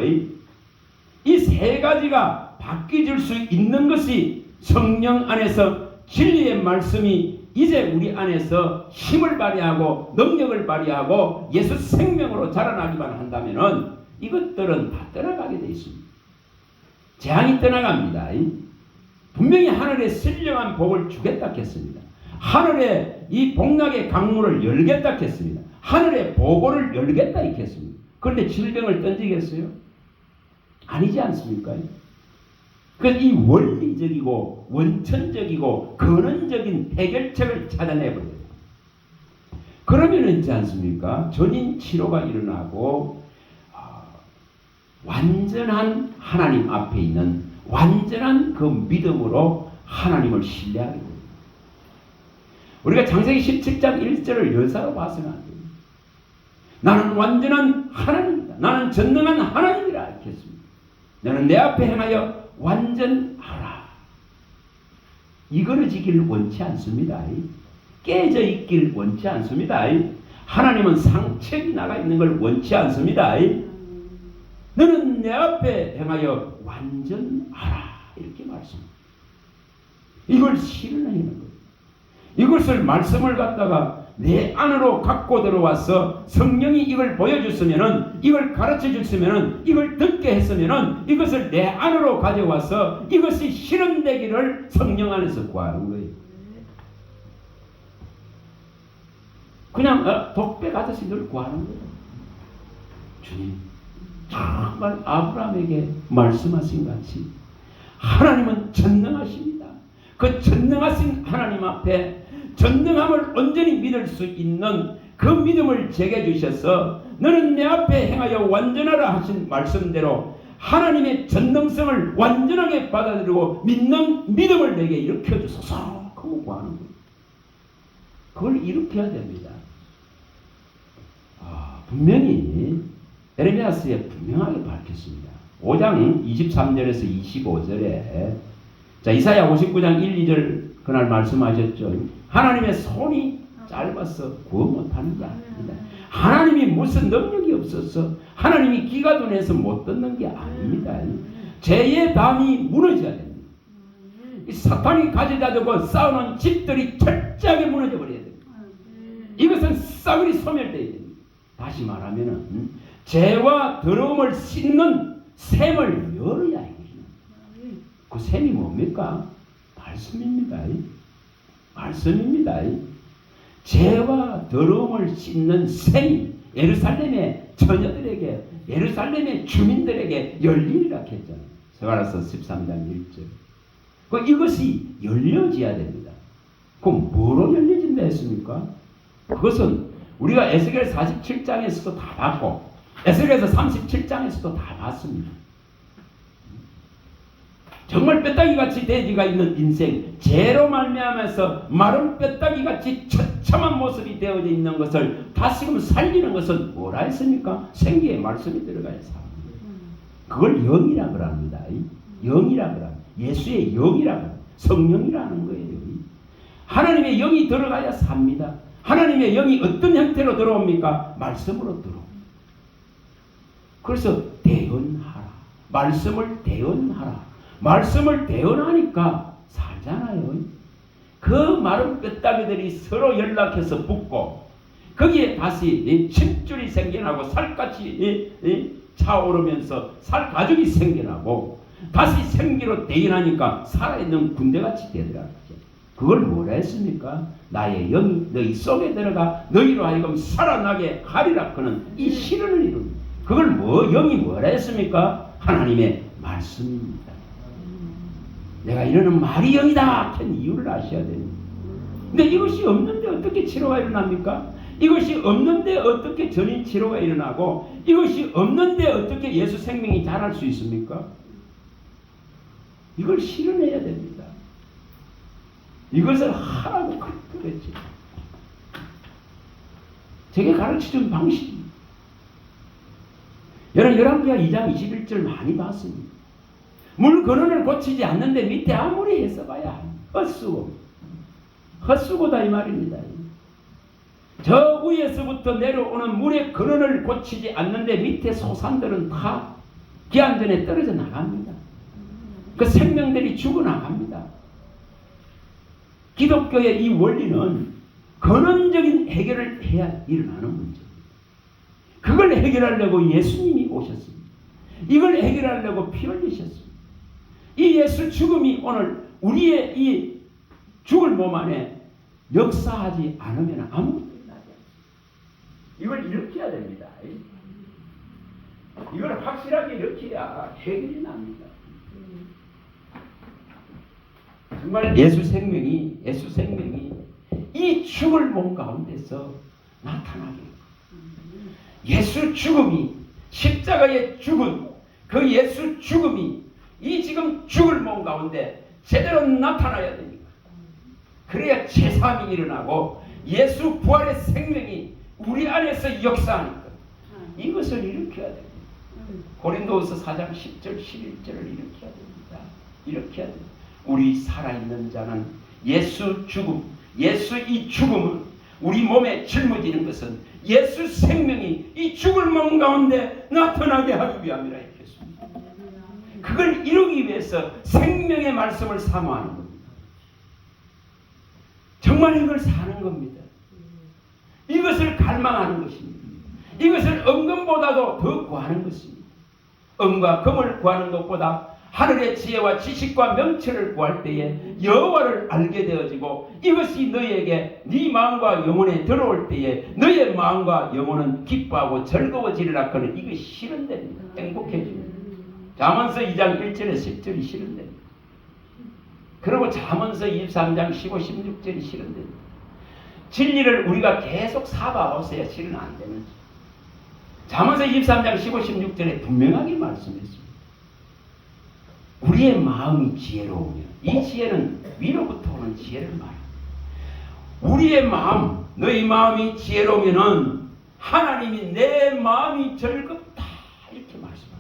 이 세 가지가 바뀌어질 수 있는 것이 성령 안에서 진리의 말씀이 이제 우리 안에서 힘을 발휘하고 능력을 발휘하고 예수 생명으로 자라나기만 한다면은 이것들은 다 떠나가게 되어 있습니다. 재앙이 떠나갑니다. 분명히 하늘에 신령한 복을 주겠다 했습니다. 하늘에 이 복락의 강문을 열겠다 했습니다. 하늘에 보고를 열겠다 했습니다. 그런데 질병을 던지겠어요? 아니지 않습니까? 그래서 이 원리적이고 원천적이고 근원적인 해결책을 찾아내버려요. 그러면 있지 않습니까? 전인 치료가 일어나고 완전한 하나님 앞에 있는 완전한 그 믿음으로 하나님을 신뢰하게 됩니다. 우리가 창세기 17장 1절을 여사로 봐서는 안 됩니다. 나는 완전한 하나님이다. 나는 전능한 하나님이라 이렇게 했습니다. 너는 내 앞에 행하여 완전하라. 이거러지길 원치 않습니다. 깨져 있길 원치 않습니다. 하나님은 상책이 나가 있는 걸 원치 않습니다. 너는 내 앞에 행하여 완전하라. 이렇게 말씀합니다. 이걸 실현하는 거예요. 이것을 말씀을 갖다가 내 안으로 갖고 들어와서 성령이 이걸 보여줬으면은, 이걸 가르쳐 줬으면은, 이걸 듣게 했으면은 이것을 내 안으로 가져와서 이것이 실현되기를 성령 안에서 구하는 거예요. 그냥 독배 가듯이 늘 구하는 거예요. 주님, 정말 아브라함에게 말씀하신 같이 하나님은 전능하십니다. 그 전능하신 하나님 앞에 전능함을 온전히 믿을 수 있는 그 믿음을 제게 주셔서 너는 내 앞에 행하여 완전하라 하신 말씀대로 하나님의 전능성을 완전하게 받아들이고 믿는 믿음을 내게 일으켜 주소서 하고 구하는 거예요. 그걸 일으켜야 됩니다. 분명히 에레미야서에 분명하게 밝혔습니다. 5장 23절에서 25절에 자, 이사야 59장 1, 2절 그날 말씀하셨죠. 하나님의 손이 짧아서 구원 못하는 게 아닙니다. 하나님이 무슨 능력이 없어서 하나님이 기가 둔해서 못 듣는 게 아닙니다. 죄의 담이 무너져야 됩니다. 이 사탄이 가져다 두고 싸우는 집들이 철저하게 무너져 버려야 됩니다. 이것은 싸그리 소멸되어야 됩니다. 다시 말하면은 죄와 더러움을 씻는 샘을 열어야 해요. 그 샘이 뭡니까? 말씀입니다. 말씀입니다. 죄와 더러움을 씻는 샘이 예루살렘의 처녀들에게, 예루살렘의 주민들에게 열리리라 했잖아요. 스가랴서 13장 1절. 이것이 열려져야 됩니다. 그럼 뭐로 열려진다 했습니까? 그것은 우리가 에스겔 47장에서도 다 봤고 에스겔에서 37장에서도 다 봤습니다. 정말 뼈다귀같이 돼지가 있는 인생, 죄로 말미암아서 마른 뼈다귀같이 처참한 모습이 되어져 있는 것을 다시금 살리는 것은 뭐라 했습니까? 생기의 말씀이 들어가야 삽니다. 그걸 영이라 그럽니다. 영이라 그럽니다. 예수의 영이라, 성령이라는 거예요. 하나님의 영이 들어가야 삽니다. 하나님의 영이 어떤 형태로 들어옵니까? 말씀으로 들어옵니다. 그래서 대언하라. 말씀을 대언하라. 말씀을 대언하니까 살잖아요. 그 마른 뼈다귀들이 서로 연락해서 붙고 거기에 다시 침줄이 생겨나고 살같이 차오르면서 살 가죽이 생겨나고 다시 생기로 대인하니까 살아있는 군대같이 되더라고요. 그걸 뭐라 했습니까? 나의 영이 너희 속에 들어가 너희로 하여금 살아나게 하리라 하는 이 실현을 이룹니다. 그걸 영이 뭐라 했습니까? 하나님의 말씀입니다. 내가 이러는 말이 영이다 한 이유를 아셔야 됩니다. 근데 이것이 없는데 어떻게 치료가 일어납니까? 이것이 없는데 어떻게 전인 치료가 일어나고 이것이 없는데 어떻게 예수 생명이 자랄 수 있습니까? 이걸 실현해야 됩니다. 이것을 하라고 그랬지. 제게 가르쳐준 방식입니다. 여러분 열왕기하 2장 21절 많이 봤습니다. 물 근원을 고치지 않는데 밑에 아무리 해서봐야 헛수고다 이 말입니다. 저 위에서부터 내려오는 물의 근원을 고치지 않는데 밑에 소산들은 다 기한전에 떨어져 나갑니다. 그 생명들이 죽어나갑니다. 기독교의 이 원리는 근원적인 해결을 해야 일어나는 문제입니다. 그걸 해결하려고 예수님이 오셨습니다. 이걸 해결하려고 피 흘리셨습니다. 이 예수 죽음이 오늘 우리의 이 죽을 몸 안에 역사하지 않으면 아무것도 일어나지 않습니다. 이걸 일으켜야 됩니다. 이걸 확실하게 일으켜야 해결이 납니다. 정말 예수 생명이 이 죽을 몸 가운데서 나타나게 예수 죽음이 십자가의 죽은 그 예수 죽음이 이 지금 죽을 몸 가운데 제대로 나타나야 됩니다. 그래야 제3이 일어나고 예수 부활의 생명이 우리 안에서 역사하니까 이것을 일으켜야 됩니다. 고린도후서 4장 10절 11절을 일으켜야 됩니다. 일으켜야 됩니다. 우리 살아있는 자는 예수 죽음, 예수 이 죽음은 우리 몸에 짊어지는 것은 예수 생명이 이 죽을 몸 가운데 나타나게 하기 위함이라 했겠습니다. 그걸 이루기 위해서 생명의 말씀을 사모하는 겁니다. 정말 이걸 사는 겁니다. 이것을 갈망하는 것입니다. 이것을 은금보다도 더 구하는 것입니다. 은과 금을 구하는 것보다 하늘의 지혜와 지식과 명철을 구할 때에 여호와를 알게 되어지고 이것이 너희에게 네 마음과 영혼에 들어올 때에 너희의 마음과 영혼은 기뻐하고 즐거워지리라 하는 이것이 실현됩니다. 행복해집니다. 잠언서 2장 1절에 10절이 실현됩니다. 그리고 잠언서 23장 15, 16절이 실현됩니다. 진리를 우리가 계속 사봐오셔야 실현 안 되는 잠언서 23장 15, 16절에 분명하게 말씀했습니다. 우리의 마음이 지혜로우면 이 지혜는 위로부터 오는 지혜를 말합니다. 우리의 마음, 너희 마음이 지혜로우면은 하나님이 내 마음이 즐겁다 이렇게 말씀합니다.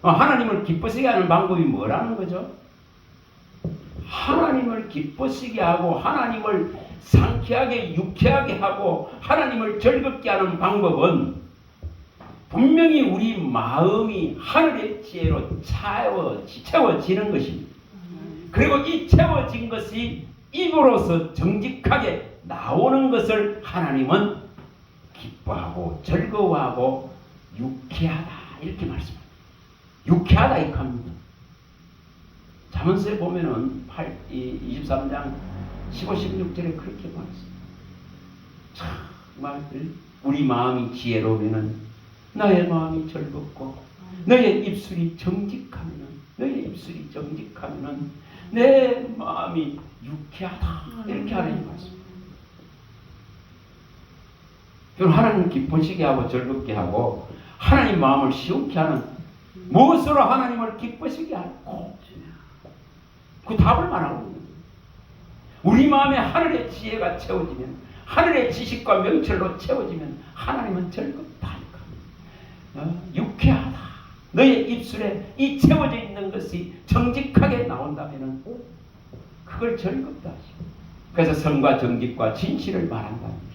하나님을 기쁘시게 하는 방법이 뭐라는 거죠? 하나님을 기쁘시게 하고 하나님을 상쾌하게 유쾌하게 하고 하나님을 즐겁게 하는 방법은 분명히 우리 마음이 하늘의 지혜로 채워지는 것입니다. 그리고 이 채워진 것이 입으로서 정직하게 나오는 것을 하나님은 기뻐하고 즐거워하고 유쾌하다 이렇게 말씀합니다. 유쾌하다 이렇게 합니다. 잠언서에 보면은 23장 15, 16절에 그렇게 말했습니다. 정말 우리 마음이 지혜로우면은 너의 마음이 즐겁고 너의 입술이 정직하면은 내 마음이 유쾌하다 이렇게 하는 말씀입니다. 하나님 기쁘시게 하고 즐겁게 하고 하나님 마음을 시원케 하는 무엇으로 하나님을 기쁘시게 하고 그 답을 말하고 있는 거예요. 우리 마음에 하늘의 지혜가 채워지면, 하늘의 지식과 명철로 채워지면 하나님은 즐겁다. 유쾌하다. 너의 입술에 이 채워져 있는 것이 정직하게 나온다면 그걸 즐겁다 하시고, 그래서 성과 정직과 진실을 말한다는 것입니다.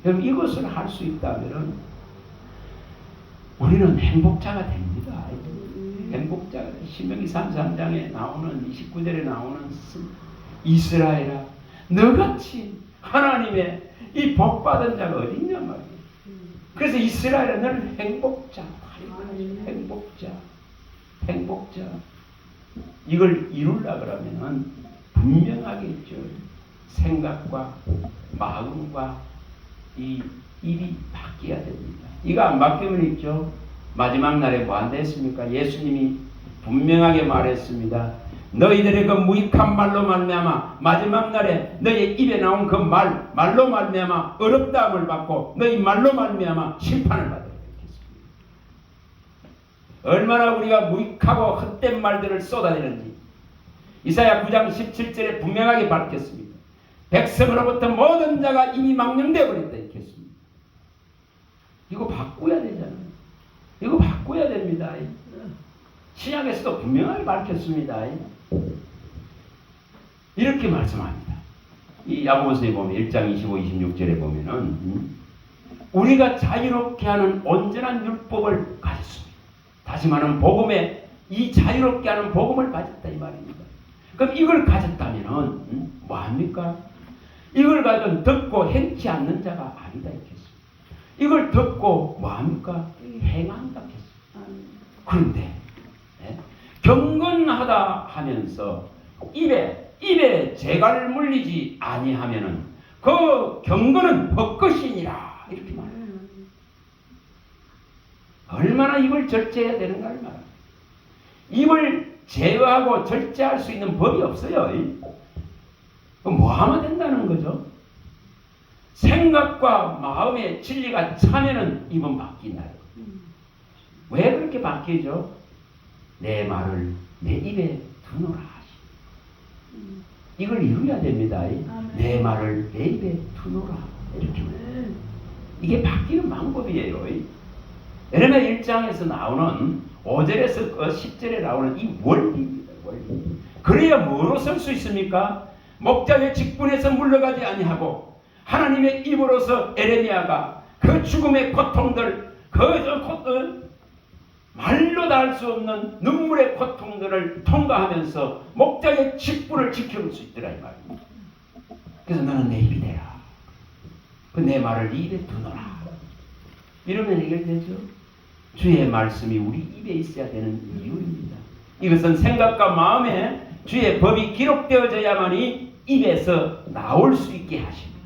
그럼 이것을 할 수 있다면 우리는 행복자가 됩니다. 행복자가 됩니다. 신명기 33장에 나오는 29절에 나오는 이스라엘아, 너같이 하나님의 이 복받은 자가 어디 있냐 말이에요. 그래서 이스라엘은 늘 행복자, 행복자, 행복자. 이걸 이루려 그러면은 분명하게 있죠. 생각과 마음과 이 입이 바뀌어야 됩니다. 이거 안 바뀌면 있죠. 마지막 날에 뭐 한다 했습니까? 예수님이 분명하게 말했습니다. 너희들의 그 무익한 말로 말미암아 마지막 날에 너희 입에 나온 그 말로 말미암아 어렵다함을 받고 너희 말로 말미암아 심판을 받아야 되겠습니다. 얼마나 우리가 무익하고 헛된 말들을 쏟아내는지 이사야 9장 17절에 분명하게 밝혔습니다. 백성으로부터 모든 자가 이미 망령되어 버렸다 했습니다. 이거 바꿔야 되잖아요. 이거 바꿔야 됩니다. 신약에서도 분명하게 밝혔습니다. 이렇게 말씀합니다. 이 야고보서에 보면 1장 25, 26절에 보면은 우리가 자유롭게 하는 온전한 율법을 가졌습니다. 다시 말하면 복음에 이 자유롭게 하는 복음을 가졌다 이 말입니다. 그럼 이걸 가졌다면은 뭐 합니까? 이걸 가지고 듣고 행치 않는 자가 아니다 했겠습니다. 이걸 듣고 뭐 합니까? 행한다 했습니다. 그런데 경건하다 하면서 입에 재갈을 물리지 아니하면은 그 경건은 헛것이니라 이렇게 말해요. 얼마나 입을 절제해야 되는가를 말합니다. 입을 제어하고 절제할 수 있는 법이 없어요. 그럼 뭐 하면 된다는 거죠? 생각과 마음의 진리가 차면은 입은 바뀐다. 왜 그렇게 바뀌죠? 내 말을 내 입에 두노라 하시. 이걸 이루어야 됩니다. 내 말을 내 입에 두노라. 이렇게. 이게 바뀌는 방법이에요. 예레미야 1장에서 나오는 5절에서 10절에 나오는 이 원리입니다. 원리. 그래야 뭐로 설 수 있습니까? 목자의 직분에서 물러가지 아니하고 하나님의 입으로서 에레미야가 그 죽음의 고통들, 말로 다 할 수 없는 눈물의 고통들을 통과하면서 목자의 직분을 지켜올 수 있더라 이 말입니다. 그래서 너는 내 입이 되라. 그 내 말을 네 입에 두노라. 이러면 해결되죠. 주의 말씀이 우리 입에 있어야 되는 이유입니다. 이것은 생각과 마음에 주의 법이 기록되어져야만이 입에서 나올 수 있게 하십니다.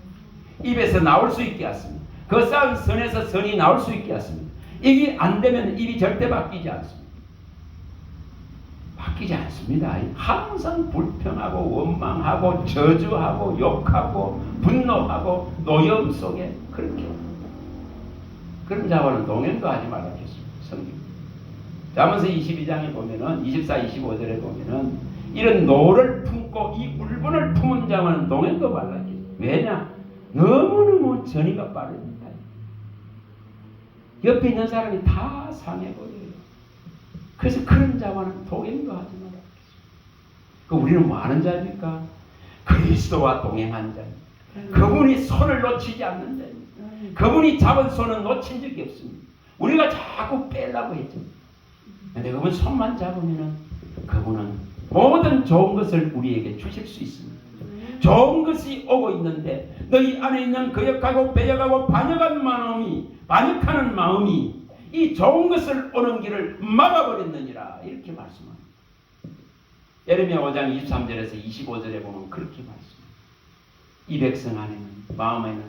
입에서 나올 수 있게 하십니다. 그 쌓은 선에서 선이 나올 수 있게 하십니다. 이게 안 되면 입이 절대 바뀌지 않습니다. 바뀌지 않습니다. 항상 불평하고 원망하고 저주하고 욕하고 분노하고 노여움 속에 그렇게 그런 자와는 동행도 하지 말라 했습니다. 성경. 잠언서 22장에 보면은 24, 25절에 보면은 이런 노를 품고 이 울분을 품은 자와는 동행도 말라 했습니다. 왜냐? 너무너무 전이가 빠릅니다. 옆에 있는 사람이 다 상해버려요. 그래서 그런 자와는 동행도 하지 말라 했습니다. 우리는 뭐 하는 자입니까? 그리스도와 동행한 자입니다. 그분이 손을 놓치지 않는 자입니다. 그분이 잡은 손은 놓친 적이 없습니다. 우리가 자꾸 빼려고 했죠. 그런데 그분 손만 잡으면 그분은 모든 좋은 것을 우리에게 주실 수 있습니다. 좋은 것이 오고 있는데 너희 안에 있는 거역하고 배역하고 반역하는 마음이 이 좋은 것을 오는 길을 막아버렸느니라 이렇게 말씀합니다. 예레미야 5장 23절에서 25절에 보면 그렇게 말씀합니다. 이 백성 안에는 마음에는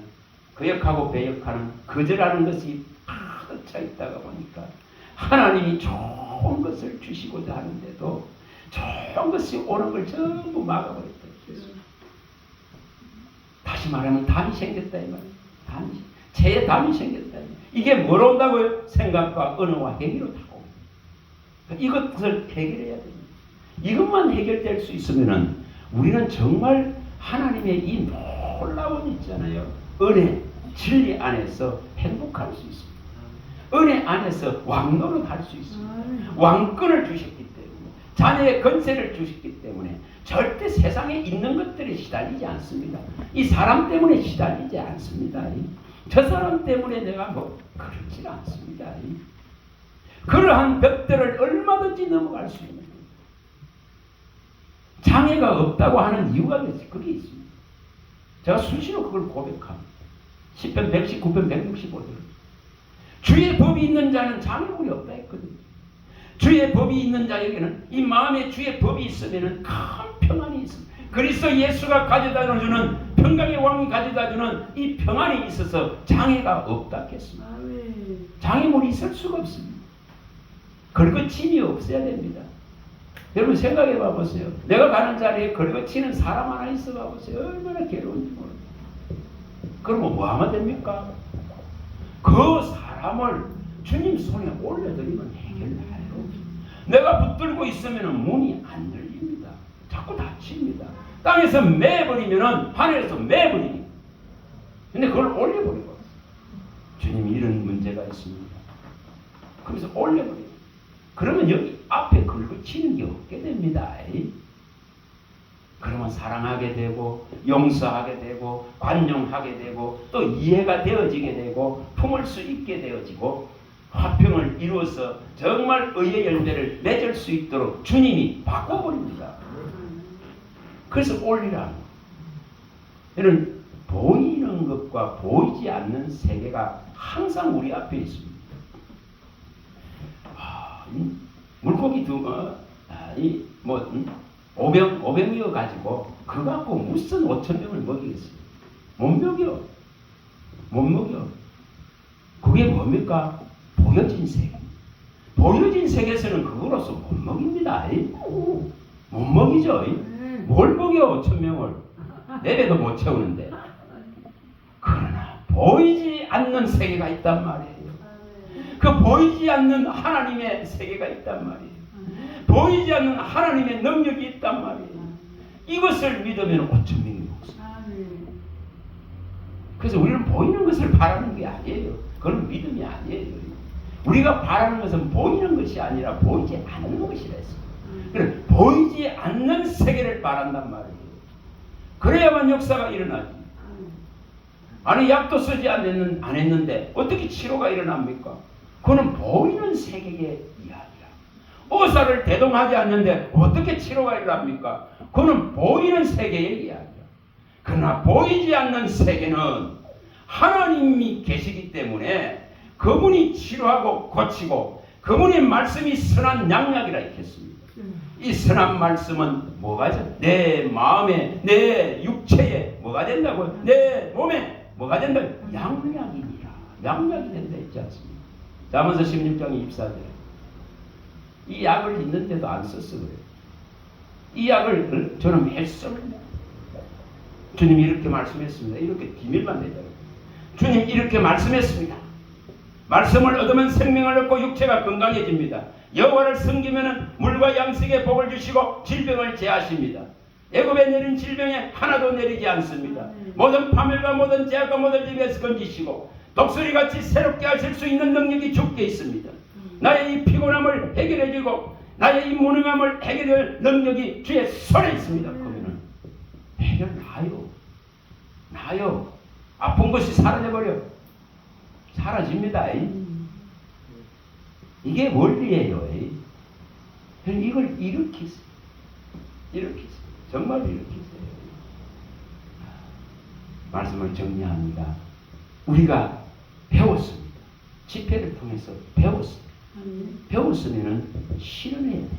거역하고 배역하는 거절하는 것이 가득 차 있다가 보니까 하나님이 좋은 것을 주시고자 하는데도 좋은 것이 오는 걸 전부 막아버렸다. 다시 말하면 담이 생겼다 이 말이에요. 체에 담이 생겼다. 이게 뭐로 온다고요? 생각과 언어와 행위로 다 옵니다. 이것을 해결해야 됩니다. 이것만 해결될 수 있으면은 우리는 정말 하나님의 이 놀라운 있잖아요. 은혜, 진리 안에서 행복할 수 있습니다. 은혜 안에서 왕노릇할 수 있습니다. 왕권을 주셨기 때문에, 자녀의 건세를 주셨기 때문에 절대 세상에 있는 것들에 시달리지 않습니다. 이 사람 때문에 시달리지 않습니다. 저 사람 때문에 내가 뭐 그렇지 않습니다. 그러한 벽들을 얼마든지 넘어갈 수 있는 거예요. 장애가 없다고 하는 이유가 그게 있습니다. 제가 수시로 그걸 고백합니다. 10편 119편 165절. 주의 법이 있는 자는 장애물이 없다 했거든요. 주의 법이 있는 자에게는 이 마음에 주의 법이 있으면 큰 평안이 있습니다. 그리스도 예수가 가져다주는 평강의 왕이 가져다주는 이 평안이 있어서 장애가 없다 했습니다. 장애물이 있을 수가 없습니다. 걸거침이 없어야 됩니다. 여러분 생각해 봐보세요. 내가 가는 자리에 걸거치는 사람 하나 있어 봐보세요. 얼마나 괴로운지 모릅니다. 그러면 뭐 하면 됩니까? 그 사람을 주님 손에 올려드리면 해결나요. 내가 붙들고 있으면 문이 안 열립니다. 자꾸 닫힙니다. 땅에서 매버리면 하늘에서 매버립니다. 근데 그걸 올려버리고 주님 이런 문제가 있습니다. 그래서 올려버립니다. 그러면 여기 앞에 걸거치는 게 없게 됩니다. 그러면 사랑하게 되고 용서하게 되고 관용하게 되고 또 이해가 되어지게 되고 품을 수 있게 되어지고 화평을 이루어서 정말 의의 열매를 맺을 수 있도록 주님이 바꿔버립니다. 그래서 올리라. 이런 보이는 것과 보이지 않는 세계가 항상 우리 앞에 있습니다. 물고기 오병이어 가지고 그거 갖고 무슨 5,000명을 먹이겠어요? 못 먹여. 못 먹여. 그게 뭡니까? 보여진 세계. 보여진 세계에서는 그거로서 못 먹입니다. 못 먹이죠. 뭘 먹여 5,000명을. 내 배도 못 채우는데. 그러나 보이지 않는 세계가 있단 말이에요. 그 보이지 않는 하나님의 세계가 있단 말이에요. 보이지 않는 하나님의 능력이 있단 말이에요. 이것을 믿으면 5,000명이 먹습니다. 그래서 우리는 보이는 것을 바라는 게 아니에요. 그건 믿음이 아니에요. 우리가 바라는 것은 보이는 것이 아니라 보이지 않는 것이라 했어요. 그래, 보이지 않는 세계를 바란단 말이에요. 그래야만 역사가 일어나지. 아니 약도 쓰지 안 했는데 어떻게 치료가 일어납니까? 그거는 보이는 세계의 이야기야. 의사를 대동하지 않는데 어떻게 치료가 일어납니까? 그거는 보이는 세계의 이야기야. 그러나 보이지 않는 세계는 하나님이 계시기 때문에 그분이 치료하고 고치고 그분의 말씀이 선한 양약이라 했습니다. 이 선한 말씀은 뭐가죠? 내 마음에 내 육체에 뭐가 된다고요? 내 몸에 뭐가 된다? 양약이니라. 양약이 된다 했지 않습니까? 잠언서 16장 24절에 이 약을 있는데도 안 썼어 그래요. 이 약을 저는 했습니다. 주님이 이렇게 말씀했습니다. 이렇게 비밀만 되잖아요. 주님 이렇게 말씀했습니다. 말씀을 얻으면 생명을 얻고 육체가 건강해집니다. 여호와를 섬기면 물과 양식에 복을 주시고 질병을 제하십니다. 애굽에 내린 질병에 하나도 내리지 않습니다. 모든 파멸과 모든 제약과 모든 입에서 건지시고 독수리같이 새롭게 하실 수 있는 능력이 주께 있습니다. 나의 이 피곤함을 해결해주고 나의 이 무능함을 해결할 능력이 주의 손에 있습니다. 그러면 해결나요. 나요. 아픈 것이 사라져버려. 사라집니다. 이게 원리예요. 이걸 일으키세요. 일으키세요. 정말 일으키세요. 말씀을 정리합니다. 우리가 배웠습니다. 집회를 통해서 배웠습니다. 배웠으면 실현해야 됩니다.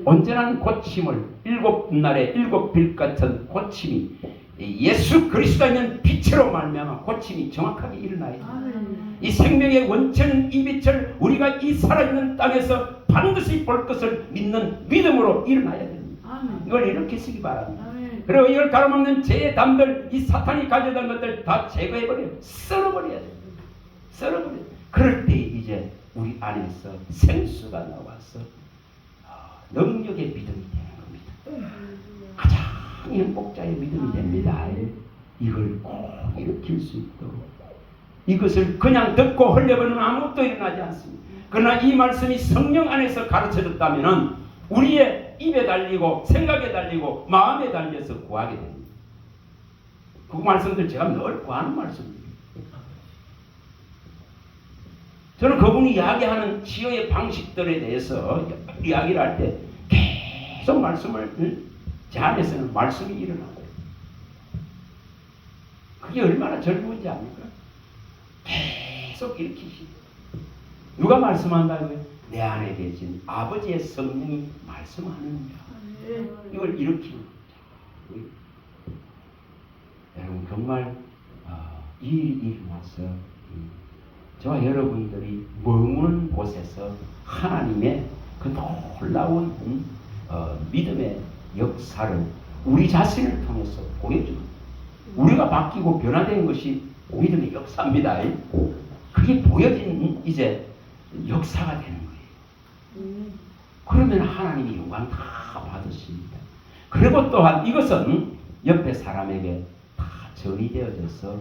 온전한 고침을 일곱 날의 일곱 빛 같은 고침이 예수 그리스도가 있는 빛으로 말미암아 고침이 정확하게 일어나야 됩니다. 이 생명의 원천 이 빛을 우리가 이 살아있는 땅에서 반드시 볼 것을 믿는 믿음으로 일어나야 됩니다. 이걸 이렇게 쓰기 바랍니다. 그리고 이걸 가로막는 죄의 담들 이 사탄이 가져다 것들 다 제거해버려요. 썰어버려야 됩니다. 썰어버려요. 그럴 때 이제 우리 안에서 생수가 나와서 능력의 믿음이 영원히 행복자의 믿음이 됩니다. 이걸 꼭 일으킬 수 있도록 이것을 그냥 듣고 흘려버리면 아무것도 일어나지 않습니다. 그러나 이 말씀이 성령 안에서 가르쳐졌다면 우리의 입에 달리고 생각에 달리고 마음에 달려서 구하게 됩니다. 그 말씀들 제가 늘 구하는 말씀입니다. 저는 그분이 이야기하는 치유의 방식들에 대해서 이야기를 할 때 계속 말씀을 제 안에서는 말씀이 일어나요. 그게 얼마나 즐거운지 압니까? 계속 일으키시. 누가 말씀한다고요? 내 안에 계신 아버지의 성령이 말씀하느니라. 이걸 일으키는 거죠. 여러분 정말 이 일이 일어나서 저와 여러분들이 머무는 곳에서 하나님의 그 놀라운 믿음의 역사를 우리 자신을 통해서 보여주는 우리가 바뀌고 변화된 것이 믿음의 역사입니다. 그게 보여진 이제 역사가 되는 거예요. 그러면 하나님이 영광 다 받으십니다. 그리고 또한 이것은 옆에 사람에게 다 전이되어져서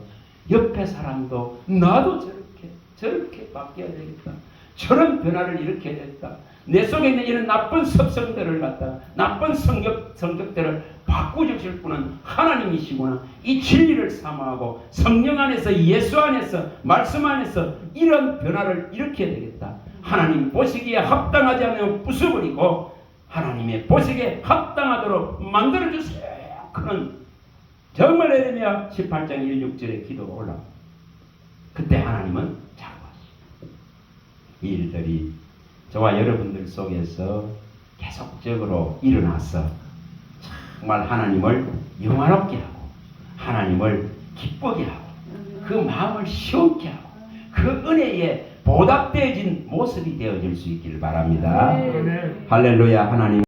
옆에 사람도 나도 저렇게 바뀌어야 되겠다. 저런 변화를 일으켜야 되겠다. 내 속에 있는 이런 나쁜 습성들을 갖다 나쁜 성격들을 바꾸실 분은 하나님이시구나. 이 진리를 사모하고 성령 안에서 예수 안에서 말씀 안에서 이런 변화를 일으켜야 되겠다. 하나님 보시기에 합당하지 않으면 부숴버리고 하나님의 보시기에 합당하도록 만들어주세요. 그는 정말 에레미야 18장 1, 6절의 기도가 올라옵니다. 그때 하나님은 자고하시고 이 일들이 저와 여러분들 속에서 계속적으로 일어나서 정말 하나님을 영화롭게 하고 하나님을 기쁘게 하고 그 마음을 시원케 하고 그 은혜에 보답되어진 모습이 되어질 수 있기를 바랍니다. 할렐루야. 하나님